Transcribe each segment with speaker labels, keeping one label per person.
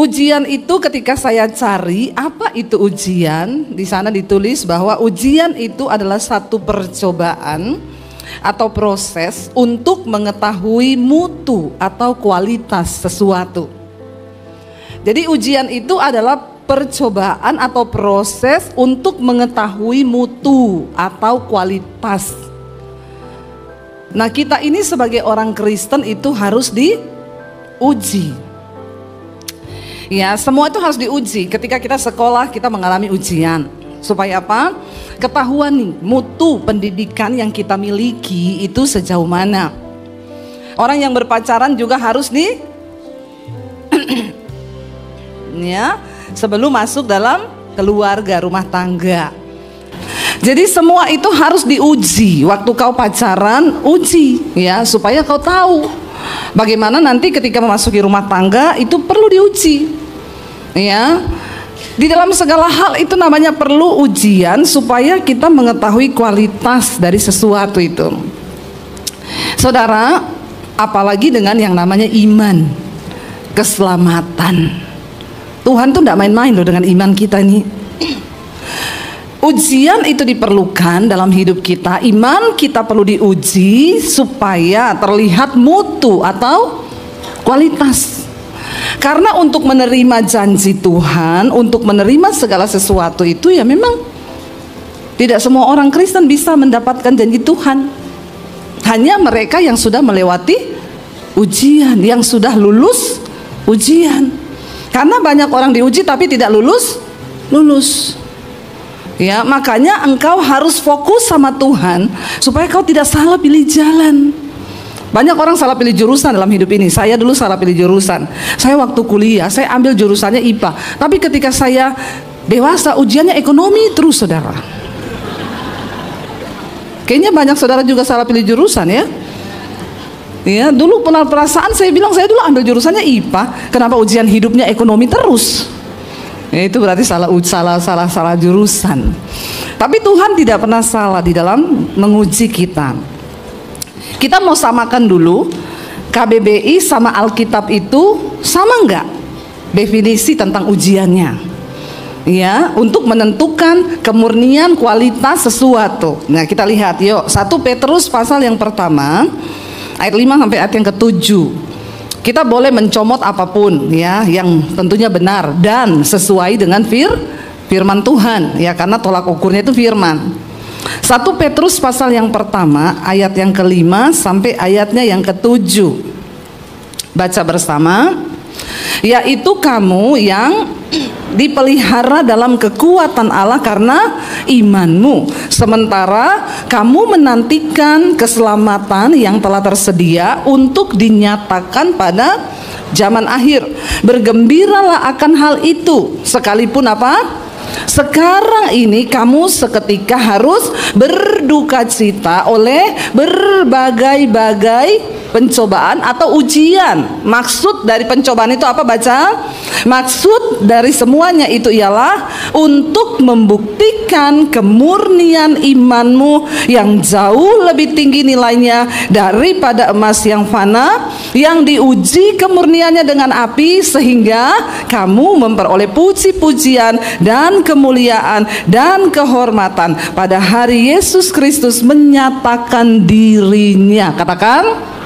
Speaker 1: Ujian itu ketika saya cari apa itu ujian, di sana ditulis bahwa ujian itu adalah satu percobaan atau proses untuk mengetahui mutu atau kualitas sesuatu. Jadi ujian itu adalah percobaan atau proses untuk mengetahui mutu atau kualitas. Nah, kita ini sebagai orang Kristen itu harus diuji. Ya, semua itu harus diuji. Ketika kita sekolah, kita mengalami ujian. Supaya apa? Ketahuan nih, mutu pendidikan yang kita miliki itu sejauh mana. Orang yang berpacaran juga harus ya, sebelum masuk dalam keluarga, rumah tangga. Jadi semua itu harus diuji. Waktu kau pacaran, uji ya, supaya kau tahu bagaimana nanti ketika memasuki rumah tangga itu perlu diuji. Ya. Di dalam segala hal itu namanya perlu ujian supaya kita mengetahui kualitas dari sesuatu itu. Saudara, apalagi dengan yang namanya iman, keselamatan. Tuhan tuh tidak main-main loh dengan iman kita ini. Ujian itu diperlukan dalam hidup kita. Iman kita perlu diuji supaya terlihat mutu atau kualitas. Karena untuk menerima janji Tuhan, untuk menerima segala sesuatu itu ya memang tidak semua orang Kristen bisa mendapatkan janji Tuhan. Hanya mereka yang sudah melewati ujian, yang sudah lulus ujian. Karena banyak orang diuji tapi tidak lulus. Ya, makanya engkau harus fokus sama Tuhan supaya kau tidak salah pilih jalan. Banyak orang salah pilih jurusan dalam hidup ini. Saya dulu salah pilih jurusan. Saya waktu kuliah, saya ambil jurusannya IPA. Tapi ketika saya dewasa, ujiannya ekonomi terus, saudara. Kayaknya banyak saudara juga salah pilih jurusan ya. Ya, dulu pernah perasaan saya bilang saya dulu ambil jurusannya IPA, kenapa ujian hidupnya ekonomi terus? Ya, itu berarti salah jurusan. Tapi Tuhan tidak pernah salah di dalam menguji kita. Kita mau samakan dulu KBBI sama Alkitab itu sama enggak definisi tentang ujiannya? Ya, untuk menentukan kemurnian kualitas sesuatu. Nah, kita lihat yuk, 1 Petrus pasal yang pertama ayat 5 sampai ayat yang ke-7. Kita boleh mencomot apapun ya, yang tentunya benar dan sesuai dengan firman Tuhan ya, karena tolak ukurnya itu firman. 1 Petrus pasal yang pertama ayat yang ke-5 sampai ayatnya yang ke-7. Baca bersama. Yaitu kamu yang dipelihara dalam kekuatan Allah karena imanmu, sementara kamu menantikan keselamatan yang telah tersedia untuk dinyatakan pada zaman akhir. Bergembiralah akan hal itu, sekalipun apa? Sekarang ini kamu seketika harus berduka cita oleh berbagai-bagai pencobaan atau ujian. Maksud dari pencobaan itu apa? Baca. Maksud dari semuanya itu ialah untuk membuktikan kemurnian imanmu yang jauh lebih tinggi nilainya daripada emas yang fana, yang diuji kemurniannya dengan api, sehingga kamu memperoleh puji-pujian dan kemuliaan dan kehormatan pada hari Yesus Kristus menyatakan dirinya. Katakan.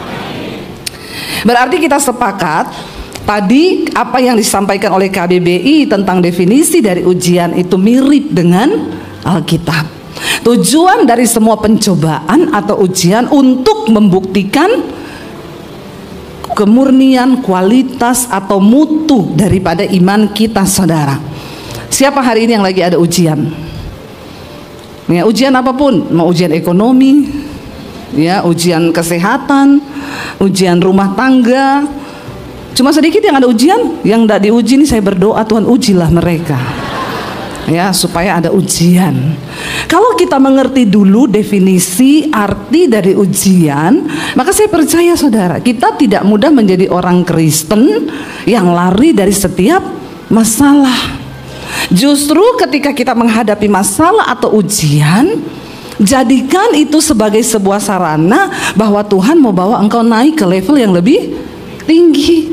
Speaker 1: Berarti kita sepakat tadi apa yang disampaikan oleh KBBI tentang definisi dari ujian itu mirip dengan Alkitab. Tujuan dari semua pencobaan atau ujian untuk membuktikan kemurnian, kualitas atau mutu daripada iman kita, saudara. Siapa hari ini yang lagi ada ujian? Ya, ujian apapun, mau ujian ekonomi, ya, ujian kesehatan, ujian rumah tangga. Cuma sedikit yang ada ujian, yang tidak diuji ini saya berdoa Tuhan ujilah mereka. Ya, supaya ada ujian. Kalau kita mengerti dulu definisi arti dari ujian, maka saya percaya saudara, kita tidak mudah menjadi orang Kristen yang lari dari setiap masalah. Justru ketika kita menghadapi masalah atau ujian, jadikan itu sebagai sebuah sarana bahwa Tuhan mau bawa engkau naik ke level yang lebih tinggi.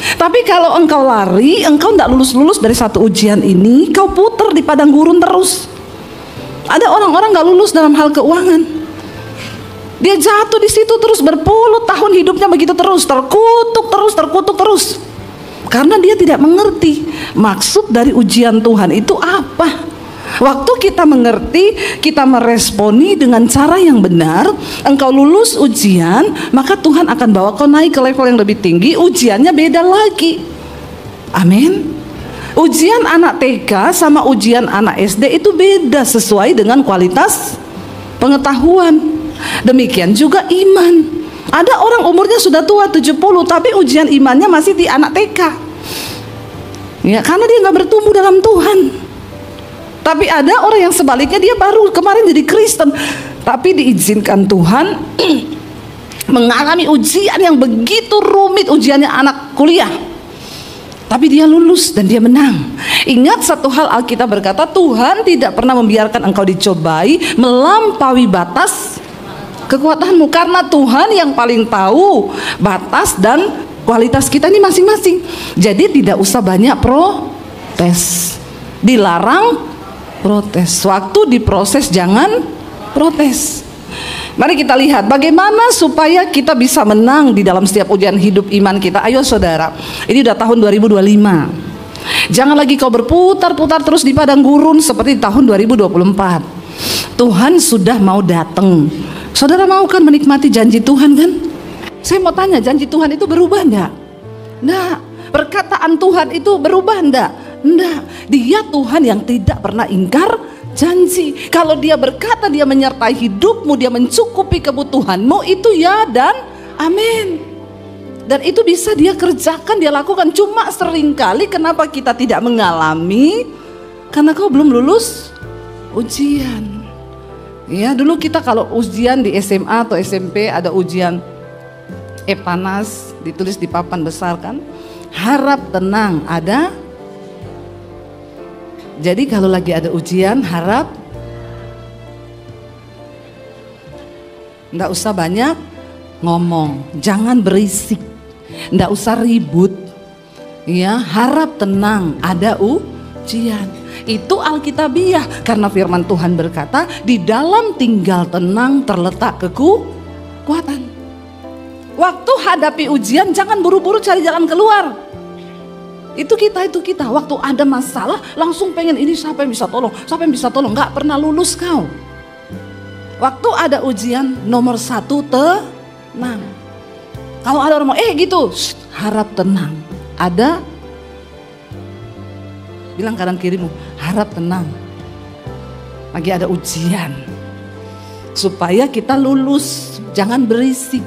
Speaker 1: Tapi kalau engkau lari, engkau tidak lulus-lulus dari satu ujian ini, kau puter di padang gurun terus. Ada orang-orang gak lulus dalam hal keuangan. Dia jatuh di situ terus berpuluh tahun hidupnya begitu terus, terkutuk terus. Karena dia tidak mengerti maksud dari ujian Tuhan itu apa. Waktu kita mengerti, kita meresponi dengan cara yang benar, engkau lulus ujian, maka Tuhan akan bawa kau naik ke level yang lebih tinggi. Ujiannya beda lagi. Amin. Ujian anak TK sama ujian anak SD itu beda sesuai dengan kualitas pengetahuan. Demikian juga iman. Ada orang umurnya sudah tua 70, tapi ujian imannya masih di anak TK. Ya, karena dia nggak bertumbuh dalam Tuhan. Tapi ada orang yang sebaliknya, dia baru kemarin jadi Kristen, tapi diizinkan Tuhan mengalami ujian yang begitu rumit, ujiannya anak kuliah. Tapi dia lulus dan dia menang. Ingat satu hal, Alkitab berkata Tuhan tidak pernah membiarkan engkau dicobai melampaui batas kekuatanmu, karena Tuhan yang paling tahu batas dan kualitas kita ini masing-masing. Jadi tidak usah banyak protes. Dilarang protes. Waktu diproses jangan protes. Mari kita lihat bagaimana supaya kita bisa menang di dalam setiap ujian hidup iman kita. Ayo saudara, ini udah tahun 2025. Jangan lagi kau berputar-putar terus di padang gurun seperti di tahun 2024. Tuhan sudah mau datang. Saudara mau kan menikmati janji Tuhan kan? Saya mau tanya, janji Tuhan itu berubah enggak? Enggak. Perkataan Tuhan itu berubah enggak? Enggak. Dia Tuhan yang tidak pernah ingkar janji. Kalau dia berkata dia menyertai hidupmu, dia mencukupi kebutuhanmu, itu ya dan amin. Dan itu bisa dia kerjakan, dia lakukan. Cuma seringkali kenapa kita tidak mengalami? Karena kau belum lulus ujian. Ya, dulu kita kalau ujian di SMA atau SMP ada ujian Epanas, ditulis di papan besar kan, harap tenang ada. Jadi kalau lagi ada ujian, harap nggak usah banyak ngomong, jangan berisik, nggak usah ribut, ya, harap tenang ada ujian. Itu Alkitabiah, karena firman Tuhan berkata di dalam tinggal tenang terletak kekuatan. Waktu hadapi ujian jangan buru-buru cari jalan keluar. Itu kita. Waktu ada masalah langsung pengen ini, siapa yang bisa tolong, nggak pernah lulus kau. Waktu ada ujian nomor 1 tenang. Kalau ada orang mau gitu, harap tenang. Ada, bilang kanan kirimu, harap tenang. Lagi ada ujian. Supaya kita lulus, jangan berisik.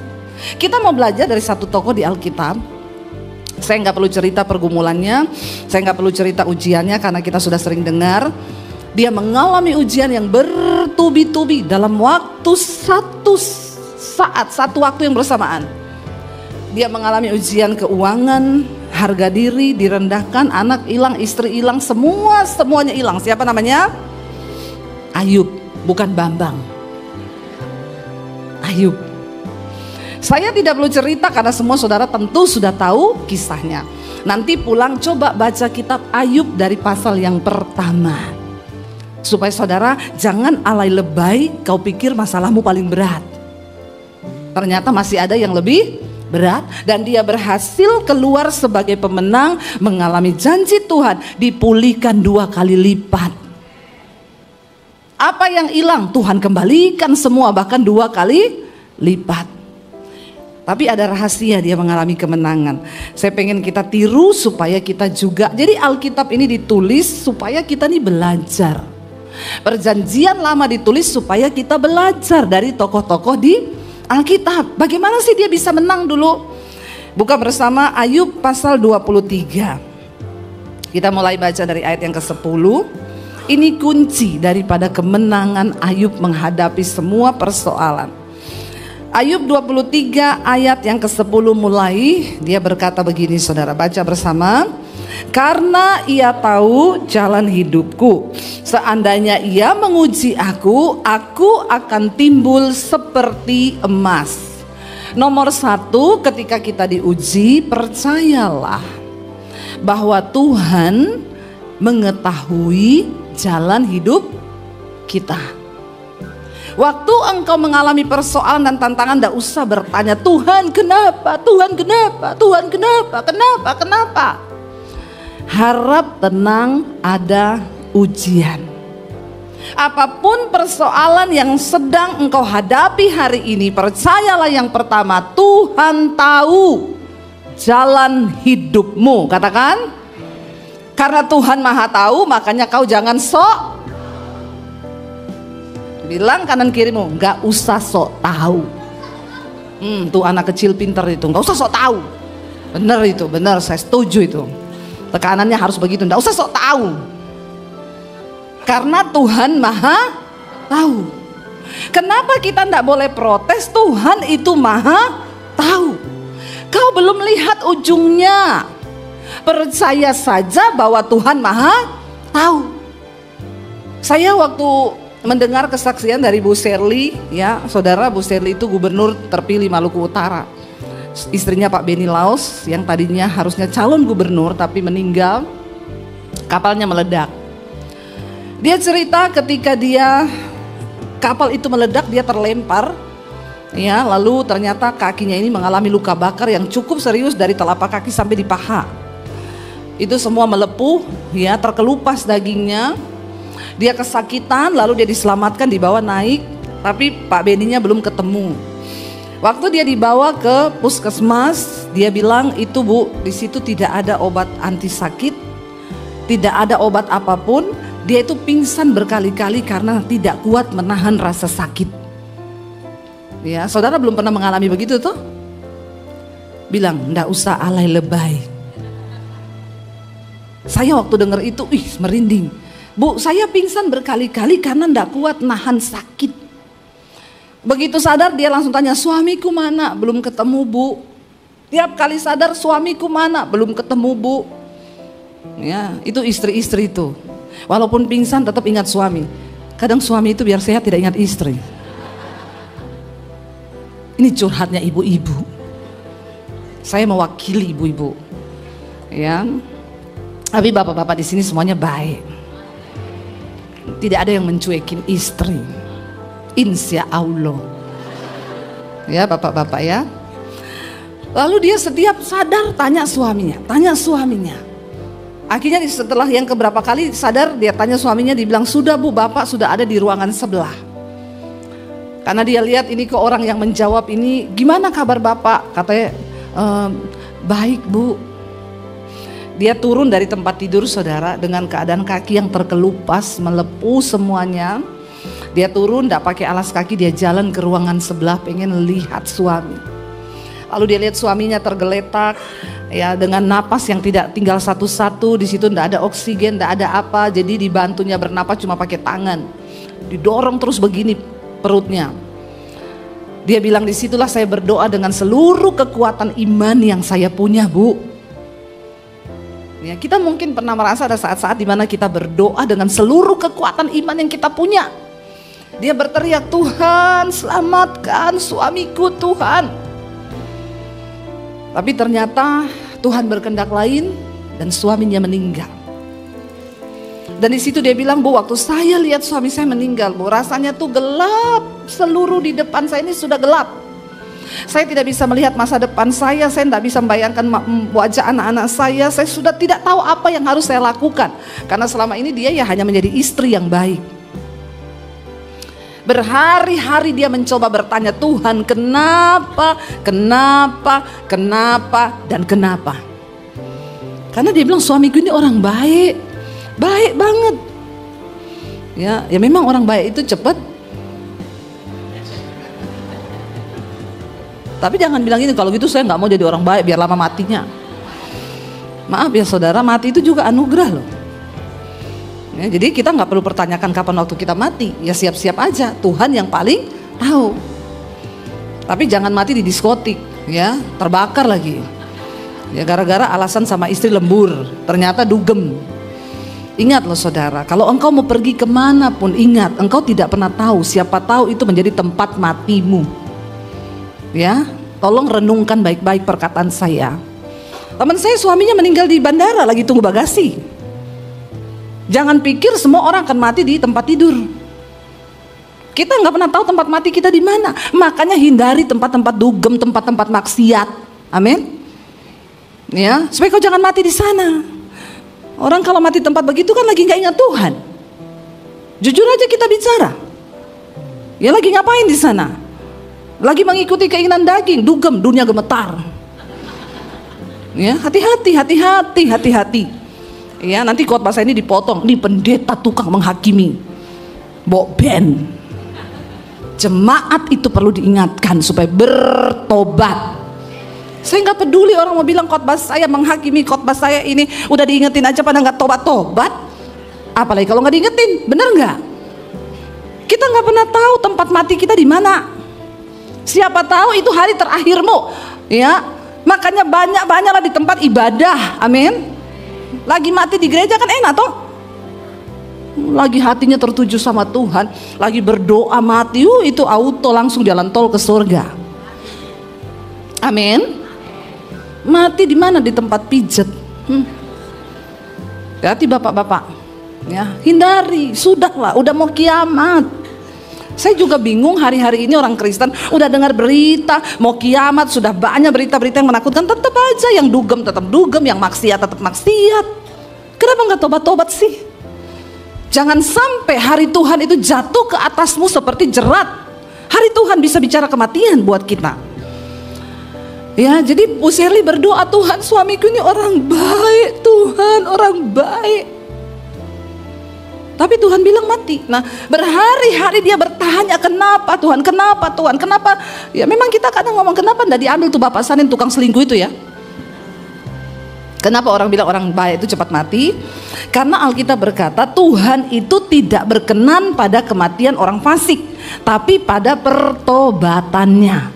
Speaker 1: Kita mau belajar dari satu tokoh di Alkitab. Saya nggak perlu cerita pergumulannya, saya nggak perlu cerita ujiannya karena kita sudah sering dengar. Dia mengalami ujian yang bertubi-tubi dalam waktu satu waktu yang bersamaan. Dia mengalami ujian keuangan, harga diri direndahkan, anak hilang, istri hilang, semuanya hilang. Siapa namanya? Ayub, bukan Bambang. Ayub. Saya tidak perlu cerita karena semua saudara tentu sudah tahu kisahnya. Nanti pulang coba baca kitab Ayub dari pasal yang pertama. Supaya saudara jangan alay lebay kau pikir masalahmu paling berat. Ternyata masih ada yang lebih berat. Dan dia berhasil keluar sebagai pemenang, mengalami janji Tuhan, dipulihkan 2 kali lipat. Apa yang hilang Tuhan kembalikan semua, bahkan 2 kali lipat. Tapi ada rahasia dia mengalami kemenangan. Saya pengen kita tiru supaya kita juga. Jadi Alkitab ini ditulis supaya kita nih belajar. Perjanjian lama ditulis supaya kita belajar dari tokoh-tokoh di Alkitab. Bagaimana sih dia bisa menang dulu? Buka bersama Ayub pasal 23. Kita mulai baca dari ayat yang ke-10. Ini kunci daripada kemenangan Ayub menghadapi semua persoalan. Ayub 23 ayat yang ke-10 mulai, dia berkata begini saudara, baca bersama. Karena ia tahu jalan hidupku, seandainya ia menguji aku akan timbul seperti emas. Nomor satu, ketika kita diuji, percayalah bahwa Tuhan mengetahui jalan hidup kita. Waktu engkau mengalami persoalan dan tantangan, tidak usah bertanya, Tuhan kenapa, Tuhan kenapa, Tuhan kenapa, kenapa. Harap tenang, ada ujian. Apapun persoalan yang sedang engkau hadapi hari ini, percayalah yang pertama, Tuhan tahu jalan hidupmu. Katakan, karena Tuhan Maha Tahu, makanya kau jangan sok. Bilang kanan kirimu, nggak usah sok tahu. Tuh anak kecil pinter itu, nggak usah sok tahu. Bener itu, bener, saya setuju itu. Tekanannya harus begitu, nggak usah sok tahu. Karena Tuhan Maha Tahu. Kenapa kita nggak boleh protes? Tuhan itu Maha Tahu. Kau belum lihat ujungnya. Percaya saja bahwa Tuhan Maha Tahu. Saya waktu mendengar kesaksian dari Bu Serly, ya saudara, Bu Serly itu gubernur terpilih Maluku Utara. Istrinya Pak Beni Laos yang tadinya harusnya calon gubernur tapi meninggal, kapalnya meledak. Dia cerita ketika kapal itu meledak, dia terlempar, ya, lalu ternyata kakinya ini mengalami luka bakar yang cukup serius dari telapak kaki sampai di paha. Itu semua melepuh, ya, terkelupas dagingnya. Dia kesakitan, lalu dia diselamatkan, dibawa naik, tapi Pak Beninya belum ketemu. Waktu dia dibawa ke puskesmas, dia bilang, itu Bu, di situ tidak ada obat anti sakit, tidak ada obat apapun. Dia itu pingsan berkali-kali karena tidak kuat menahan rasa sakit. Ya, saudara belum pernah mengalami begitu tuh? Bilang, ndak usah alay lebay. Saya waktu dengar itu, merinding. Bu, saya pingsan berkali-kali karena ndak kuat nahan sakit. Begitu sadar dia langsung tanya, suamiku mana? Belum ketemu Bu. Tiap kali sadar, suamiku mana? Belum ketemu Bu. Ya, itu istri-istri itu. Walaupun pingsan tetap ingat suami. Kadang suami itu biar sehat tidak ingat istri. Ini curhatnya ibu-ibu. Saya mewakili ibu-ibu. Ya. Tapi bapak-bapak di sini semuanya baik. Tidak ada yang mencuekin istri, insya Allah. Ya bapak-bapak ya. Lalu dia setiap sadar tanya suaminya. Akhirnya setelah yang keberapa kali sadar, dia tanya suaminya, dibilang, sudah Bu, bapak sudah ada di ruangan sebelah. Karena dia lihat ini ke orang yang menjawab ini, gimana kabar bapak? Katanya, baik Bu. Dia turun dari tempat tidur saudara dengan keadaan kaki yang terkelupas, melepuh semuanya. Dia turun, tidak pakai alas kaki, dia jalan ke ruangan sebelah pengen lihat suami. Lalu dia lihat suaminya tergeletak, ya, dengan napas yang tidak tinggal satu-satu. Di situ tidak ada oksigen, tidak ada apa. Jadi dibantunya bernapas cuma pakai tangan. Didorong terus begini perutnya. Dia bilang, disitulah saya berdoa dengan seluruh kekuatan iman yang saya punya Bu. Ya, kita mungkin pernah merasa ada saat-saat di mana kita berdoa dengan seluruh kekuatan iman yang kita punya. Dia berteriak, Tuhan selamatkan suamiku Tuhan. Tapi ternyata Tuhan berkehendak lain dan suaminya meninggal. Dan di situ dia bilang, Bu, waktu saya lihat suami saya meninggal, Bu, rasanya tuh gelap. Seluruh di depan saya ini sudah gelap. Saya tidak bisa melihat masa depan saya tidak bisa membayangkan wajah anak-anak saya sudah tidak tahu apa yang harus saya lakukan. Karena selama ini dia ya hanya menjadi istri yang baik. Berhari-hari dia mencoba bertanya, Tuhan kenapa, dan kenapa. Karena dia bilang, suamiku ini orang baik, baik banget. Ya memang orang baik itu cepat. Tapi jangan bilang ini, kalau gitu saya nggak mau jadi orang baik biar lama matinya. Maaf ya saudara, mati itu juga anugerah loh. Ya, jadi kita nggak perlu pertanyakan kapan waktu kita mati. Ya siap-siap aja, Tuhan yang paling tahu. Tapi jangan mati di diskotik, ya terbakar lagi. Ya gara-gara alasan sama istri lembur, ternyata dugem. Ingat loh saudara, kalau engkau mau pergi kemanapun, ingat engkau tidak pernah tahu, siapa tahu itu menjadi tempat matimu. Ya, Tolong renungkan baik-baik perkataan saya. Teman saya suaminya meninggal di bandara, lagi tunggu bagasi. Jangan pikir semua orang akan mati di tempat tidur. Kita nggak pernah tahu tempat mati kita di mana. Makanya hindari tempat-tempat dugem, tempat-tempat maksiat. Amin. Ya, supaya kau jangan mati di sana. Orang kalau mati tempat begitu kan lagi nggak ingat Tuhan. Jujur aja kita bicara. Ya lagi ngapain di sana? Lagi mengikuti keinginan daging, dugem, dunia gemetar. Ya, hati-hati. Ya, nanti khotbah saya ini dipotong. Ini pendeta tukang menghakimi. Bokben. Jemaat itu perlu diingatkan supaya bertobat. Saya nggak peduli orang mau bilang khotbah saya menghakimi, khotbah saya ini udah diingetin aja pada nggak tobat-tobat. Apalagi kalau nggak diingetin, bener nggak? Kita nggak pernah tahu tempat mati kita di mana. Siapa tahu itu hari terakhirmu, ya. Makanya banyaklah di tempat ibadah, amin. Lagi mati di gereja kan enak toh. Lagi hatinya tertuju sama Tuhan, lagi berdoa mati, itu auto langsung jalan tol ke surga. Amin. Mati di mana? Di tempat pijet. Hati bapak-bapak, ya hindari. Sudahlah, udah mau kiamat. Saya juga bingung hari-hari ini orang Kristen udah dengar berita mau kiamat, sudah banyak berita-berita yang menakutkan, tetap aja yang dugem tetap dugem, yang maksiat tetap maksiat. Kenapa nggak tobat-tobat sih? Jangan sampai hari Tuhan itu jatuh ke atasmu seperti jerat. Hari Tuhan bisa bicara kematian buat kita. Ya, jadi Bu Sherly berdoa, Tuhan suamiku ini orang baik, Tuhan orang baik. Tapi Tuhan bilang mati. Nah, berhari-hari dia bertanya, kenapa Tuhan, kenapa Tuhan, kenapa? Ya memang kita kadang ngomong, kenapa enggak diambil tuh Bapak Sanin tukang selingkuh itu ya? Kenapa orang bilang orang baik itu cepat mati? Karena Alkitab berkata Tuhan itu tidak berkenan pada kematian orang fasik, tapi pada pertobatannya.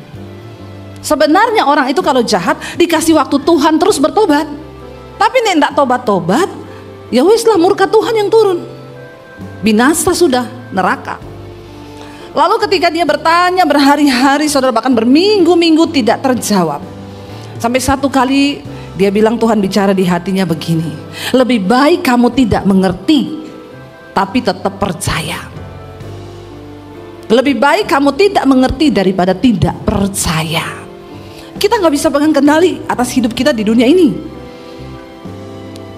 Speaker 1: Sebenarnya orang itu kalau jahat dikasih waktu Tuhan terus bertobat. Tapi nek enggak tobat-tobat, ya wis lah murka Tuhan yang turun. Binasa sudah, neraka. Lalu ketika dia bertanya berhari-hari, saudara, bahkan berminggu-minggu tidak terjawab. Sampai satu kali dia bilang Tuhan bicara di hatinya begini, lebih baik kamu tidak mengerti tapi tetap percaya. Lebih baik kamu tidak mengerti daripada tidak percaya. Kita gak bisa pegang kendali atas hidup kita di dunia ini.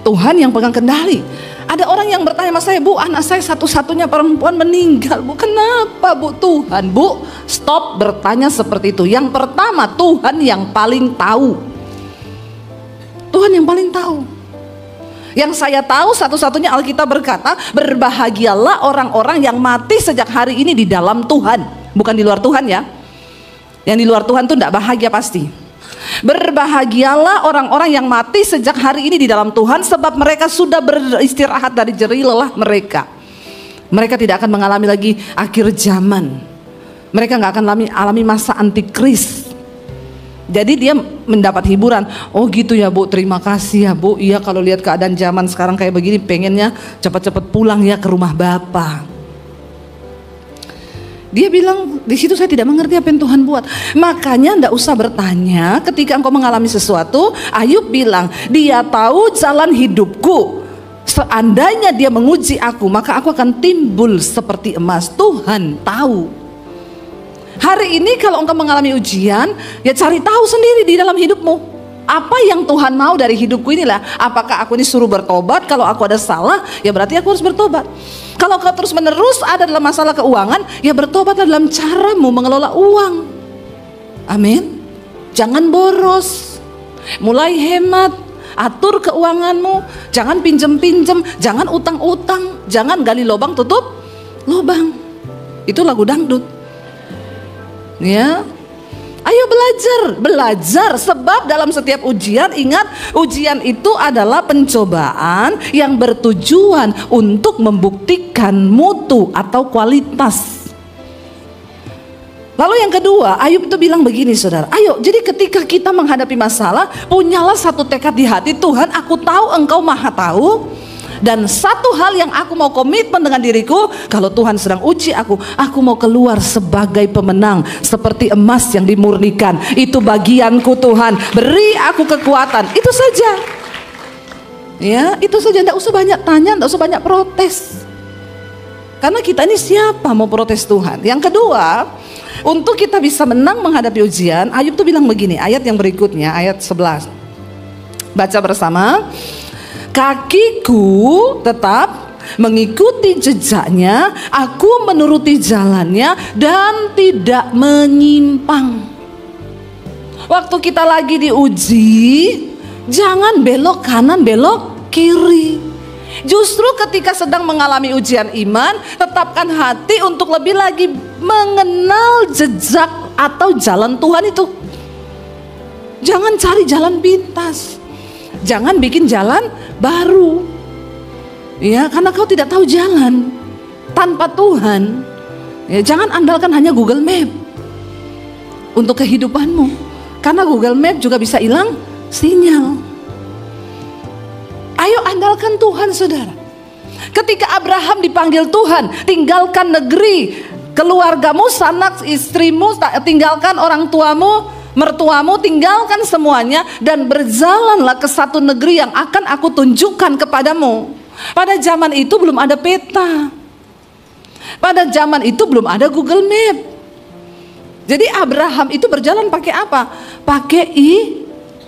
Speaker 1: Tuhan yang pegang kendali. Ada orang yang bertanya sama saya, Bu, anak saya satu-satunya perempuan meninggal, Bu. Kenapa, Bu? Tuhan, Bu, stop bertanya seperti itu. Yang pertama, Tuhan yang paling tahu. Tuhan yang paling tahu. Yang saya tahu satu-satunya Alkitab berkata, berbahagialah orang-orang yang mati sejak hari ini di dalam Tuhan, bukan di luar Tuhan ya. Yang di luar Tuhan tuh tidak bahagia pasti. Berbahagialah orang-orang yang mati sejak hari ini di dalam Tuhan, sebab mereka sudah beristirahat dari jerih lelah mereka. Mereka tidak akan mengalami lagi akhir zaman. Mereka nggak akan alami masa antikris. Jadi dia mendapat hiburan. Oh gitu ya Bu, terima kasih ya Bu. Iya, kalau lihat keadaan zaman sekarang kayak begini, pengennya cepat-cepat pulang ya ke rumah Bapa. Dia bilang, di situ saya tidak mengerti apa yang Tuhan buat. Makanya ndak usah bertanya ketika engkau mengalami sesuatu. Ayub bilang, dia tahu jalan hidupku. Seandainya dia menguji aku, maka aku akan timbul seperti emas. Tuhan tahu. Hari ini kalau engkau mengalami ujian, ya cari tahu sendiri di dalam hidupmu. Apa yang Tuhan mau dari hidupku inilah. Apakah aku ini suruh bertobat? Kalau aku ada salah, ya berarti aku harus bertobat. Kalau kau terus menerus ada dalam masalah keuangan, ya bertobatlah dalam caramu mengelola uang. Amin. Jangan boros. Mulai hemat. Atur keuanganmu. Jangan pinjem-pinjem. Jangan utang-utang. Jangan gali lubang tutup lubang. Itu lagu dangdut. Ya, ayo belajar, sebab dalam setiap ujian, ingat, ujian itu adalah pencobaan yang bertujuan untuk membuktikan mutu atau kualitas. Lalu yang kedua, Ayub itu bilang begini saudara, ayo, jadi ketika kita menghadapi masalah, punyalah satu tekad di hati, Tuhan aku tahu engkau maha tahu, Dan satu hal yang aku mau komitmen dengan diriku, kalau Tuhan sedang uji aku mau keluar sebagai pemenang, seperti emas yang dimurnikan. Itu bagianku Tuhan, beri aku kekuatan. Itu saja. Ya, itu saja, tidak usah banyak tanya, tidak usah banyak protes. Karena kita ini siapa mau protes Tuhan? Yang kedua, untuk kita bisa menang menghadapi ujian, Ayub tuh bilang begini, ayat yang berikutnya, ayat 11. Baca bersama. Kakiku tetap mengikuti jejaknya, aku menuruti jalannya dan tidak menyimpang. Waktu kita lagi diuji, jangan belok kanan, belok kiri. Justru ketika sedang mengalami ujian iman, tetapkan hati untuk lebih lagi mengenal jejak atau jalan Tuhan itu. Jangan cari jalan pintas, jangan bikin jalan baru. Ya, karena kau tidak tahu jalan tanpa Tuhan. Ya, jangan andalkan hanya Google Map untuk kehidupanmu, karena Google Map juga bisa hilang sinyal. Ayo andalkan Tuhan, saudara. Ketika Abraham dipanggil Tuhan, tinggalkan negeri, keluargamu, sanak istrimu, tinggalkan orang tuamu, mertuamu, tinggalkan semuanya dan berjalanlah ke satu negeri yang akan aku tunjukkan kepadamu. Pada zaman itu belum ada peta. Pada zaman itu belum ada Google Map. Jadi Abraham itu berjalan pakai apa? Pakai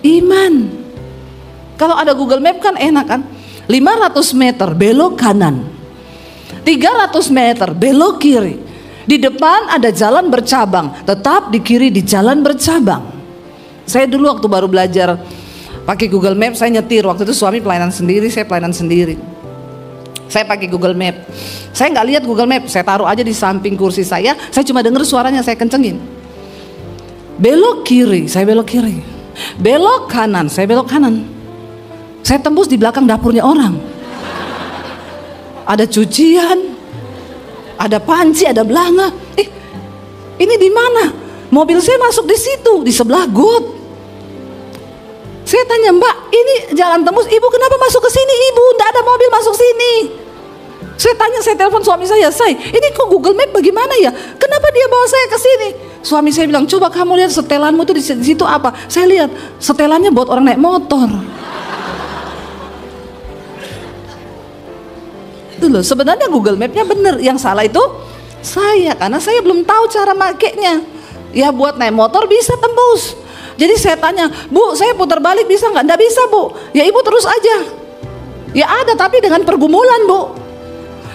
Speaker 1: iman. Kalau ada Google Map kan enak kan, 500 meter belok kanan, 300 meter belok kiri, di depan ada jalan bercabang, tetap di kiri di jalan bercabang. Saya dulu waktu baru belajar pakai Google Map, saya nyetir, waktu itu suami pelayanan sendiri, saya pelayanan sendiri. Saya pakai Google Map, saya nggak lihat Google Map, saya taruh aja di samping kursi saya cuma dengar suaranya, saya kencengin. Belok kiri, saya belok kiri. Belok kanan, saya belok kanan. Saya tembus di belakang dapurnya orang. Ada cucian, ada panci, ada belanga. Ini di mana? Mobil saya masuk di situ, di sebelah got. Saya tanya, Mbak, ini jalan tembus, Ibu kenapa masuk ke sini? Ibu, tidak ada mobil masuk sini. Saya tanya, saya telepon suami saya, ini kok Google Map bagaimana ya? Kenapa dia bawa saya ke sini? Suami saya bilang, coba kamu lihat setelanmu tuh di situ apa? Saya lihat setelannya buat orang naik motor. Itu loh, sebenarnya Google Map-nya bener, yang salah itu saya, karena saya belum tahu cara makainya. Ya buat naik motor bisa tembus. Jadi saya tanya, Bu, saya putar balik bisa nggak? Nggak bisa, Bu. Ya Ibu terus aja. Ya ada, tapi dengan pergumulan, Bu.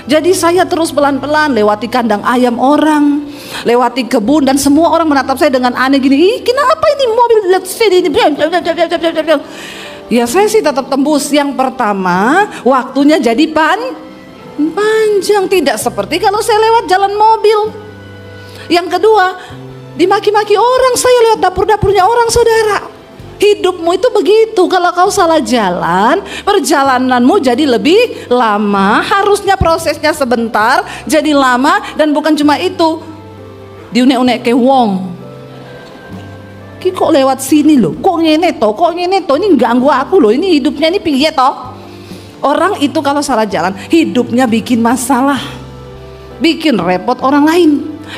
Speaker 1: Jadi saya terus pelan-pelan lewati kandang ayam orang, lewati kebun, dan semua orang menatap saya dengan aneh gini. Ih, kenapa ini mobil ini? Ya saya sih tetap tembus. Yang pertama, waktunya jadi panjang, tidak seperti kalau saya lewat jalan mobil. Yang kedua, dimaki-maki orang, saya lewat dapur-dapurnya orang, saudara. Hidupmu itu begitu, kalau kau salah jalan, perjalananmu jadi lebih lama. Harusnya prosesnya sebentar, jadi lama. Dan bukan cuma itu, diunek-unek ke wong. Kok lewat sini loh, kok ngene toh, ini ganggu aku loh, ini hidupnya ini piye toh. Orang itu kalau salah jalan, hidupnya bikin masalah, bikin repot orang lain,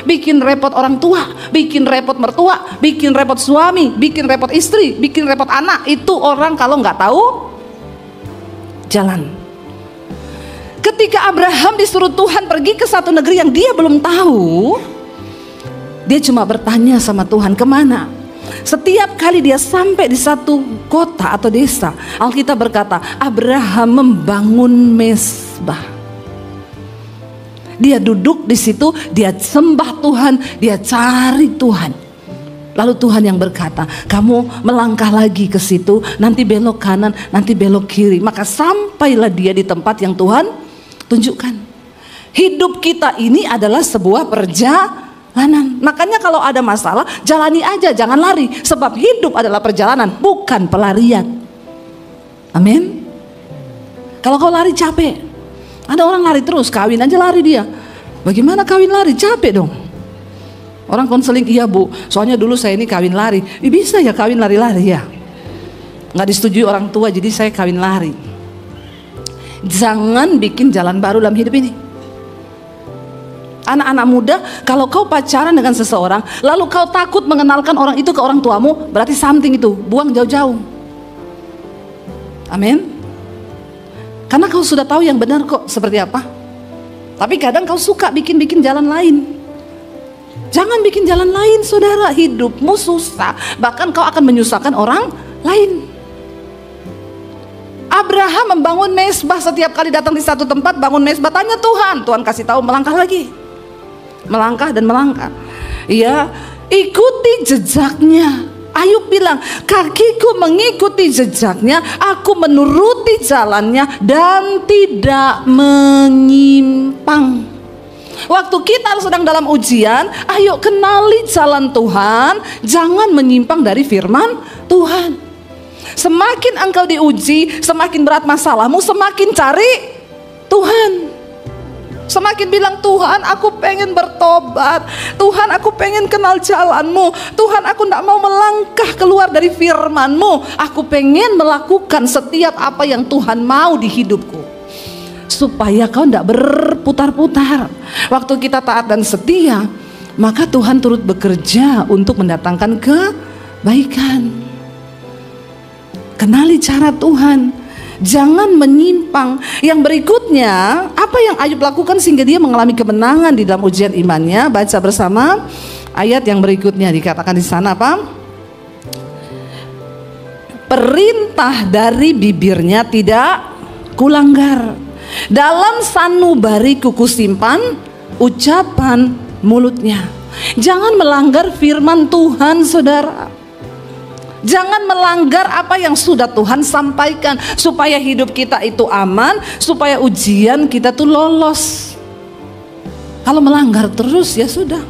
Speaker 1: bikin repot orang tua, bikin repot mertua, bikin repot suami, bikin repot istri, bikin repot anak. Itu orang kalau nggak tahu jalan. Ketika Abraham disuruh Tuhan pergi ke satu negeri yang dia belum tahu, dia cuma bertanya sama Tuhan, kemana? Setiap kali dia sampai di satu kota atau desa, Alkitab berkata Abraham membangun mezbah. Dia duduk di situ, dia sembah Tuhan, dia cari Tuhan. Lalu Tuhan yang berkata, kamu melangkah lagi ke situ, nanti belok kanan, nanti belok kiri. Maka sampailah dia di tempat yang Tuhan tunjukkan. Hidup kita ini adalah sebuah perjalanan. Makanya kalau ada masalah, jalani aja, jangan lari. Sebab hidup adalah perjalanan, bukan pelarian. Amin. Kalau kau lari capek. Ada orang lari terus, kawin aja lari dia. Bagaimana kawin lari? Capek dong. Orang konseling, iya Bu, soalnya dulu saya ini kawin lari. Bisa ya kawin lari-lari ya. Nggak disetujui orang tua, jadi saya kawin lari. Jangan bikin jalan baru dalam hidup ini. Anak-anak muda, kalau kau pacaran dengan seseorang, lalu kau takut mengenalkan orang itu ke orang tuamu, berarti something itu, buang jauh-jauh. Amin. Karena kau sudah tahu yang benar kok seperti apa. Tapi kadang kau suka bikin-bikin jalan lain. Jangan bikin jalan lain, saudara. Hidupmu susah, bahkan kau akan menyusahkan orang lain. Abraham membangun mezbah, setiap kali datang di satu tempat bangun mezbah, tanya Tuhan, Tuhan kasih tahu melangkah lagi, melangkah dan melangkah. Ya, ikuti jejaknya. Ayub bilang, kakiku mengikuti jejaknya, aku menuruti jalannya dan tidak menyimpang. Waktu kita sedang dalam ujian, ayo kenali jalan Tuhan, jangan menyimpang dari firman Tuhan. Semakin engkau diuji, semakin berat masalahmu, semakin cari Tuhan. Semakin bilang, Tuhan aku pengen bertobat, Tuhan aku pengen kenal jalanmu, Tuhan aku tidak mau melangkah keluar dari firman-Mu, aku pengen melakukan setiap apa yang Tuhan mau di hidupku, supaya kau tidak berputar-putar. Waktu kita taat dan setia, maka Tuhan turut bekerja untuk mendatangkan kebaikan. Kenali cara Tuhan, jangan menyimpang. Yang berikutnya, apa yang Ayub lakukan sehingga dia mengalami kemenangan di dalam ujian imannya? Baca bersama ayat yang berikutnya, dikatakan di sana apa? Perintah dari bibirnya tidak kulanggar, dalam sanubariku kusimpan ucapan mulutnya. Jangan melanggar firman Tuhan, saudara. Jangan melanggar apa yang sudah Tuhan sampaikan, supaya hidup kita itu aman, supaya ujian kita tuh lolos. Kalau melanggar terus, ya sudah,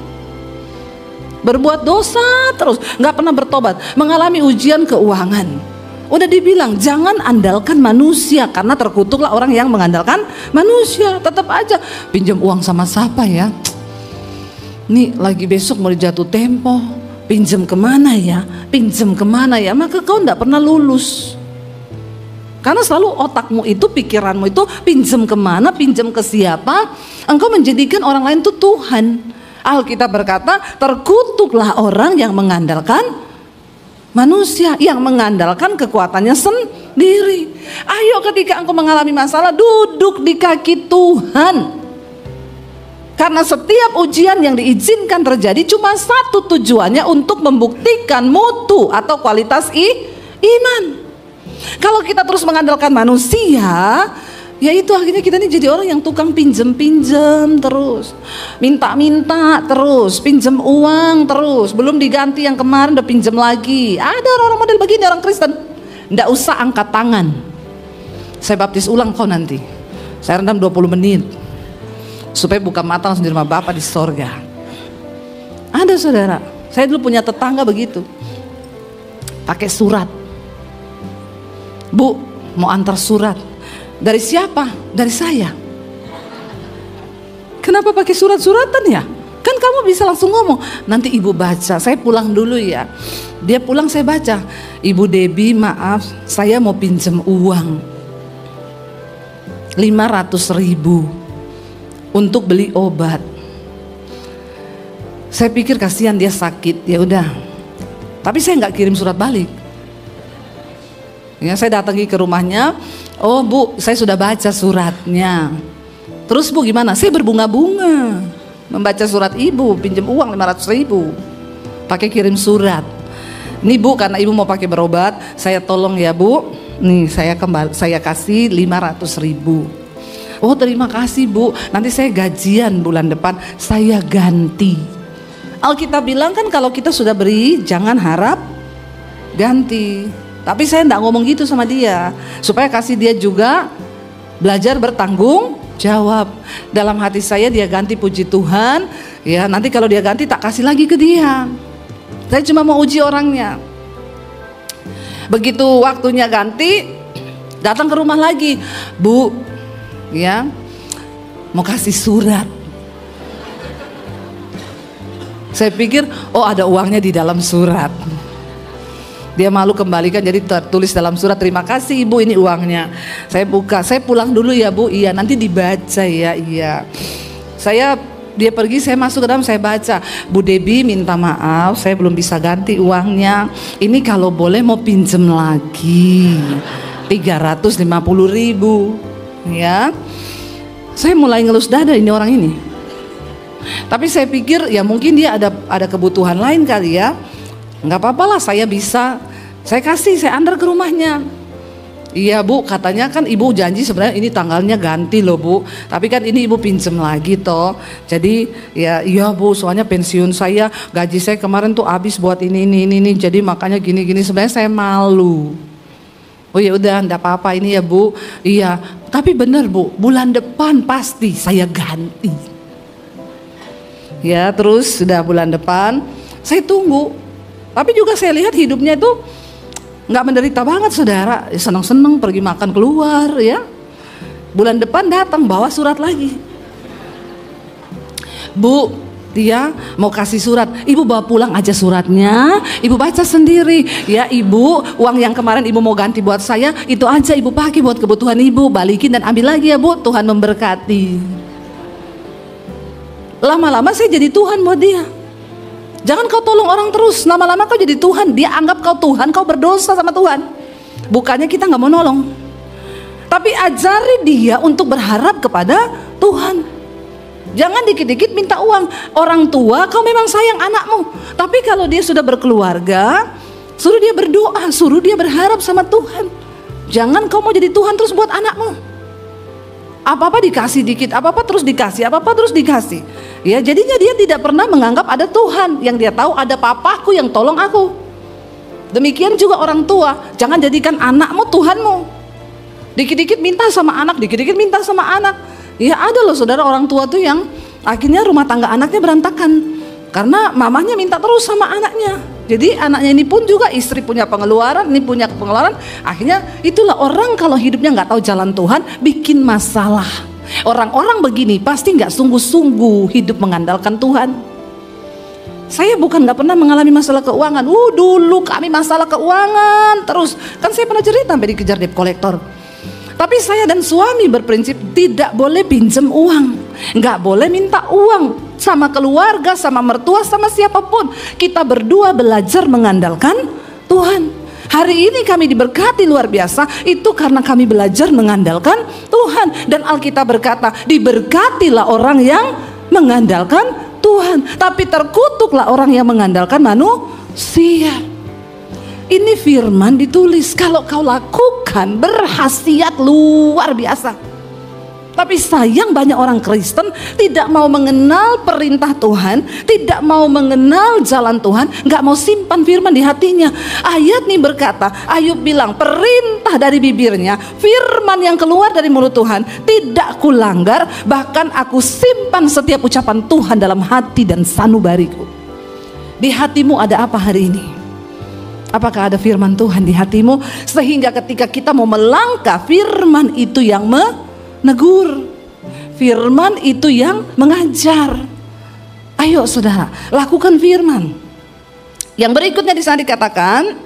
Speaker 1: berbuat dosa terus, nggak pernah bertobat, mengalami ujian keuangan. Udah dibilang jangan andalkan manusia, karena terkutuklah orang yang mengandalkan manusia. Tetap aja pinjam uang sama siapa ya? Nih lagi besok mau jatuh tempo, pinjam kemana ya? Pinjam kemana ya? Maka kau tidak pernah lulus. Karena selalu otakmu itu, pikiranmu itu pinjam kemana, pinjam ke siapa. Engkau menjadikan orang lain itu Tuhan. Alkitab berkata, terkutuklah orang yang mengandalkan manusia, yang mengandalkan kekuatannya sendiri. Ayo ketika engkau mengalami masalah, duduk di kaki Tuhan. Karena setiap ujian yang diizinkan terjadi cuma satu tujuannya, untuk membuktikan mutu atau kualitas iman. Kalau kita terus mengandalkan manusia, ya itu akhirnya kita ini jadi orang yang tukang pinjem-pinjem terus, minta-minta terus, pinjem uang terus, belum diganti yang kemarin udah pinjem lagi. Ada orang-orang model begini, orang Kristen. Nggak usah angkat tangan, saya baptis ulang kau nanti. Saya rendam 20 menit supaya buka mata langsung di rumah Bapa di sorga. Ada saudara, saya dulu punya tetangga begitu, pakai surat. Bu, mau antar surat. Dari siapa? Dari saya. Kenapa pakai surat-suratan ya? Kan kamu bisa langsung ngomong, nanti ibu baca, saya pulang dulu ya. Dia pulang, saya baca, Ibu Debbie maaf, saya mau pinjam uang 500.000 untuk beli obat. Saya pikir kasihan dia sakit, ya udah. Tapi saya nggak kirim surat balik. Ya, saya datangi ke rumahnya. Oh Bu, saya sudah baca suratnya. Terus Bu gimana? Saya berbunga-bunga membaca surat ibu, pinjam uang 500.000, pakai kirim surat. Nih Bu, karena ibu mau pakai berobat, saya tolong ya Bu. Nih saya kasih 500.000. Oh terima kasih Bu, nanti saya gajian bulan depan saya ganti. Alkitab bilang kan kalau kita sudah beri jangan harap ganti. Tapi saya tidak ngomong gitu sama dia, supaya kasih dia juga belajar bertanggung jawab. Dalam hati saya dia ganti, puji Tuhan. Ya nanti kalau dia ganti tak kasih lagi ke dia. Saya cuma mau uji orangnya. Begitu waktunya ganti, datang ke rumah lagi, Bu, ya mau kasih surat. Saya pikir oh ada uangnya di dalam surat. Dia malu kembalikan, jadi tertulis dalam surat, terima kasih ibu, ini uangnya. Saya buka, saya pulang dulu ya bu. Iya, nanti dibaca ya. Iya. Dia pergi, saya masuk ke dalam, saya baca, Bu Debbie minta maaf, saya belum bisa ganti uangnya. Ini kalau boleh mau pinjem lagi 350.000 ya. Saya mulai ngelus dada ini orang ini. Tapi saya pikir ya mungkin dia ada kebutuhan lain kali ya. Nggak apa-apa lah, saya bisa, saya kasih, saya antar ke rumahnya. Iya bu, katanya kan ibu janji sebenarnya ini tanggalnya ganti loh bu, tapi kan ini ibu pinjem lagi toh. Jadi ya iya bu, soalnya pensiun saya, gaji saya kemarin tuh habis buat ini, jadi makanya gini. Sebenarnya saya malu. Oh ya udah, enggak apa-apa ini ya bu. Iya, tapi bener bu, bulan depan pasti saya ganti. Ya terus sudah bulan depan, saya tunggu. Tapi juga saya lihat hidupnya itu nggak menderita banget saudara, senang-senang pergi makan keluar ya. Bulan depan datang bawa surat lagi. Bu, dia mau kasih surat, ibu bawa pulang aja suratnya, ibu baca sendiri ya ibu. Uang yang kemarin ibu mau ganti buat saya, itu aja ibu pakai buat kebutuhan ibu, balikin dan ambil lagi ya bu, Tuhan memberkati. Lama-lama saya jadi Tuhan buat dia. Jangan kau tolong orang terus, lama-lama kau jadi Tuhan. Dia anggap kau Tuhan, kau berdosa sama Tuhan. Bukannya kita gak mau nolong, tapi ajari dia untuk berharap kepada Tuhan. Jangan dikit-dikit minta uang. Orang tua, kau memang sayang anakmu, tapi kalau dia sudah berkeluarga, suruh dia berdoa, suruh dia berharap sama Tuhan. Jangan kau mau jadi Tuhan terus buat anakmu. Apa-apa dikasih dikit, apa-apa terus dikasih, apa-apa terus dikasih. Ya, jadinya dia tidak pernah menganggap ada Tuhan. Yang dia tahu ada papaku yang tolong aku. Demikian juga orang tua, jangan jadikan anakmu Tuhanmu. Dikit-dikit minta sama anak, dikit-dikit minta sama anak. Ya ada loh saudara orang tua tuh yang akhirnya rumah tangga anaknya berantakan karena mamanya minta terus sama anaknya. Jadi anaknya ini pun juga, istri punya pengeluaran, ini punya pengeluaran. Akhirnya itulah orang kalau hidupnya nggak tahu jalan Tuhan, bikin masalah. Orang-orang begini pasti nggak sungguh-sungguh hidup mengandalkan Tuhan. Saya bukan nggak pernah mengalami masalah keuangan. Dulu kami masalah keuangan terus. Kan saya pernah cerita sampai dikejar debt collector. Tapi saya dan suami berprinsip tidak boleh pinjam uang, nggak boleh minta uang sama keluarga, sama mertua, sama siapapun. Kita berdua belajar mengandalkan Tuhan. Hari ini kami diberkati luar biasa, itu karena kami belajar mengandalkan Tuhan. Dan Alkitab berkata, diberkatilah orang yang mengandalkan Tuhan, tapi terkutuklah orang yang mengandalkan manusia. Ini firman ditulis, kalau kau lakukan berkhasiat luar biasa. Tapi sayang banyak orang Kristen tidak mau mengenal perintah Tuhan, tidak mau mengenal jalan Tuhan, gak mau simpan firman di hatinya. Ayat ini berkata, Ayub bilang, perintah dari bibirnya, firman yang keluar dari mulut Tuhan tidak kulanggar, bahkan aku simpan setiap ucapan Tuhan dalam hati dan sanubariku. Di hatimu ada apa hari ini? Apakah ada firman Tuhan di hatimu? Sehingga ketika kita mau melangkah, firman itu yang menegur, firman itu yang mengajar. Ayo saudara, lakukan firman. Yang berikutnya di sana dikatakan,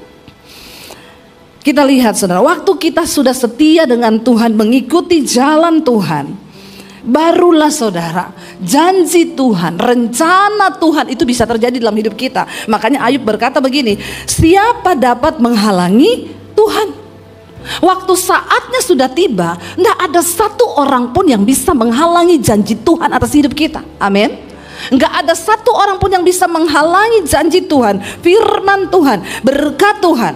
Speaker 1: kita lihat saudara, waktu kita sudah setia dengan Tuhan, mengikuti jalan Tuhan, barulah saudara, janji Tuhan, rencana Tuhan itu bisa terjadi dalam hidup kita. Makanya Ayub berkata begini, siapa dapat menghalangi Tuhan? Waktu saatnya sudah tiba, tidak ada satu orang pun yang bisa menghalangi janji Tuhan atas hidup kita. Amin. Enggak ada satu orang pun yang bisa menghalangi janji Tuhan, firman Tuhan, berkat Tuhan.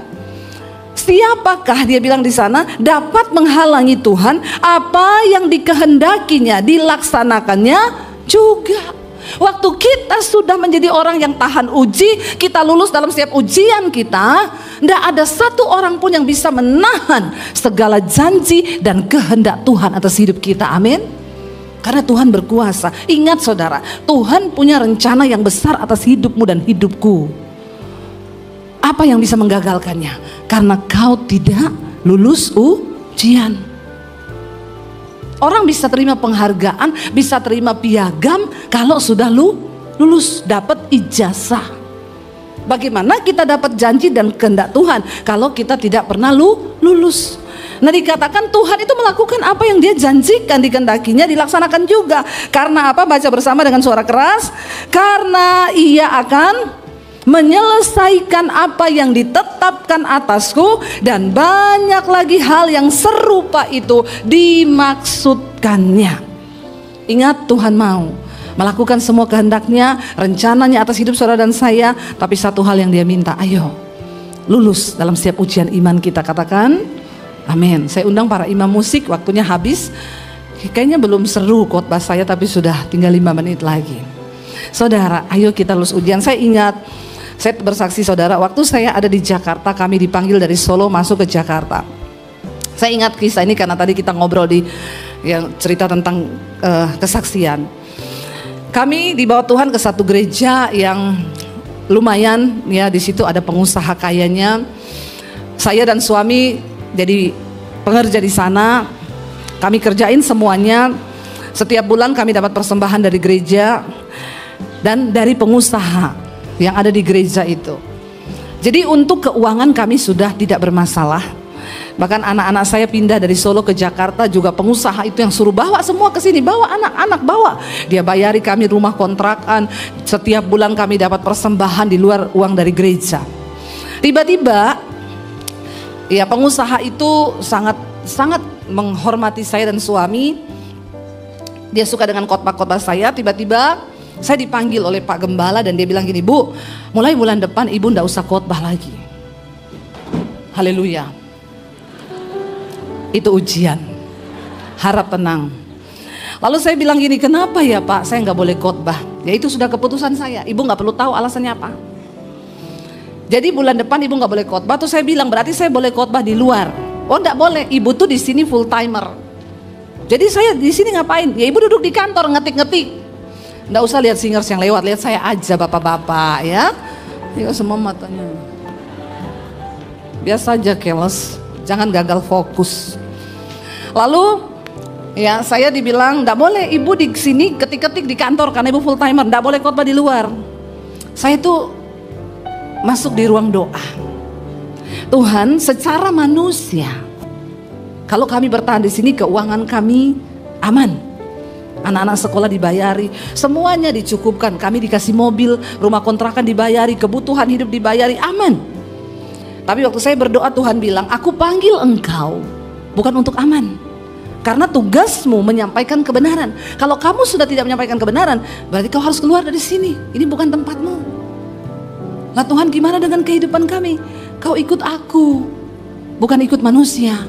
Speaker 1: Siapakah, dia bilang di sana, dapat menghalangi Tuhan? Apa yang dikehendakinya dilaksanakannya juga. Waktu kita sudah menjadi orang yang tahan uji, kita lulus dalam setiap ujian kita, tidak ada satu orang pun yang bisa menahan segala janji dan kehendak Tuhan atas hidup kita. Amin. Karena Tuhan berkuasa. Ingat saudara, Tuhan punya rencana yang besar atas hidupmu dan hidupku. Apa yang bisa menggagalkannya? Karena kau tidak lulus ujian. Orang bisa terima penghargaan, bisa terima piagam kalau sudah lulus, dapat ijazah. Bagaimana kita dapat janji dan kehendak Tuhan kalau kita tidak pernah lulus? Nah, dikatakan Tuhan itu melakukan apa yang Dia janjikan, dikehendakinya dilaksanakan juga. Karena apa? Baca bersama dengan suara keras. Karena Ia akan menyelesaikan apa yang ditetapkan atasku, dan banyak lagi hal yang serupa itu dimaksudkannya. Ingat, Tuhan mau melakukan semua kehendaknya, rencananya atas hidup saudara dan saya. Tapi satu hal yang Dia minta, ayo lulus dalam setiap ujian iman kita. Katakan amin. Saya undang para imam musik, waktunya habis. Kayaknya belum seru khotbah saya, tapi sudah tinggal 5 menit lagi. Saudara, ayo kita lulus ujian. Saya ingat, saya bersaksi saudara, waktu saya ada di Jakarta, kami dipanggil dari Solo masuk ke Jakarta. Saya ingat kisah ini karena tadi kita ngobrol di yang cerita tentang kesaksian. Kami dibawa Tuhan ke satu gereja yang lumayan ya, di situ ada pengusaha kayanya. Saya dan suami jadi pengerja di sana. Kami kerjain semuanya. Setiap bulan kami dapat persembahan dari gereja dan dari pengusaha yang ada di gereja itu. Jadi untuk keuangan kami sudah tidak bermasalah. Bahkan anak-anak saya pindah dari Solo ke Jakarta juga pengusaha itu yang suruh bawa semua ke sini, bawa anak-anak, bawa. Dia bayari kami rumah kontrakan. Setiap bulan kami dapat persembahan di luar uang dari gereja. Tiba-tiba ya pengusaha itu sangat menghormati saya dan suami. Dia suka dengan khotbah-khotbah saya. Tiba-tiba saya dipanggil oleh Pak Gembala dan dia bilang gini, Bu, mulai bulan depan Ibu ndak usah khotbah lagi. Haleluya. Itu ujian. Harap tenang. Lalu saya bilang gini, kenapa ya Pak saya nggak boleh khotbah? Ya itu sudah keputusan saya. Ibu nggak perlu tahu alasannya apa. Jadi bulan depan Ibu nggak boleh khotbah. Terus saya bilang berarti saya boleh khotbah di luar. Oh nggak boleh. Ibu tuh di sini full timer. Jadi saya di sini ngapain? Ya Ibu duduk di kantor ngetik-ngetik. Nggak usah lihat singers yang lewat, lihat saya aja bapak-bapak ya. Lihat semua matanya. Biasa aja keles, jangan gagal fokus. Lalu ya saya dibilang nggak boleh Ibu di sini ketik-ketik di kantor karena Ibu full timer, nggak boleh khotbah di luar. Saya tuh masuk di ruang doa. Tuhan, secara manusia, kalau kami bertahan di sini keuangan kami aman. Anak-anak sekolah dibayari, semuanya dicukupkan. Kami dikasih mobil, rumah kontrakan dibayari, kebutuhan hidup dibayari, aman. Tapi waktu saya berdoa Tuhan bilang, aku panggil engkau bukan untuk aman. Karena tugasmu menyampaikan kebenaran. Kalau kamu sudah tidak menyampaikan kebenaran, berarti kau harus keluar dari sini. Ini bukan tempatmu. Lah Tuhan, gimana dengan kehidupan kami? Kau ikut aku, bukan ikut manusia,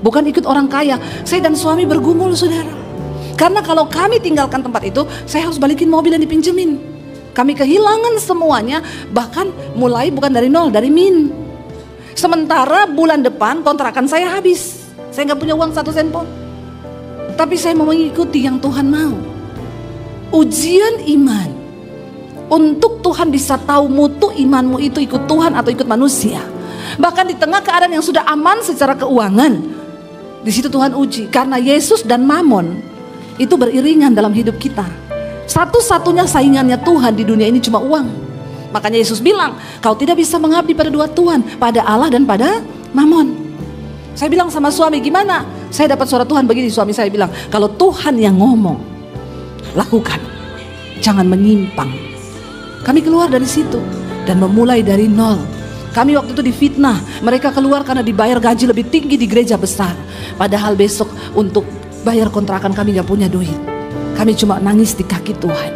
Speaker 1: bukan ikut orang kaya. Saya dan suami bergumul saudara. Karena kalau kami tinggalkan tempat itu, saya harus balikin mobil yang dipinjemin. Kami kehilangan semuanya, bahkan mulai bukan dari nol, dari min. Sementara bulan depan kontrakan saya habis. Saya nggak punya uang 1 sen pun. Tapi saya mau mengikuti yang Tuhan mau. Ujian iman. Untuk Tuhan bisa tahu mutu imanmu itu ikut Tuhan atau ikut manusia. Bahkan di tengah keadaan yang sudah aman secara keuangan, di situ Tuhan uji. Karena Yesus dan Mamon itu beriringan dalam hidup kita. Satu-satunya saingannya Tuhan di dunia ini cuma uang. Makanya Yesus bilang, kau tidak bisa mengabdi pada 2 Tuhan, pada Allah dan pada Mamon. Saya bilang sama suami, gimana? Saya dapat suara Tuhan begini, suami saya bilang, kalau Tuhan yang ngomong, lakukan, jangan menyimpang. Kami keluar dari situ dan memulai dari nol. Kami waktu itu difitnah, mereka keluar karena dibayar gaji lebih tinggi di gereja besar. Padahal besok untuk bayar kontrakan kami gak punya duit. Kami cuma nangis di kaki Tuhan.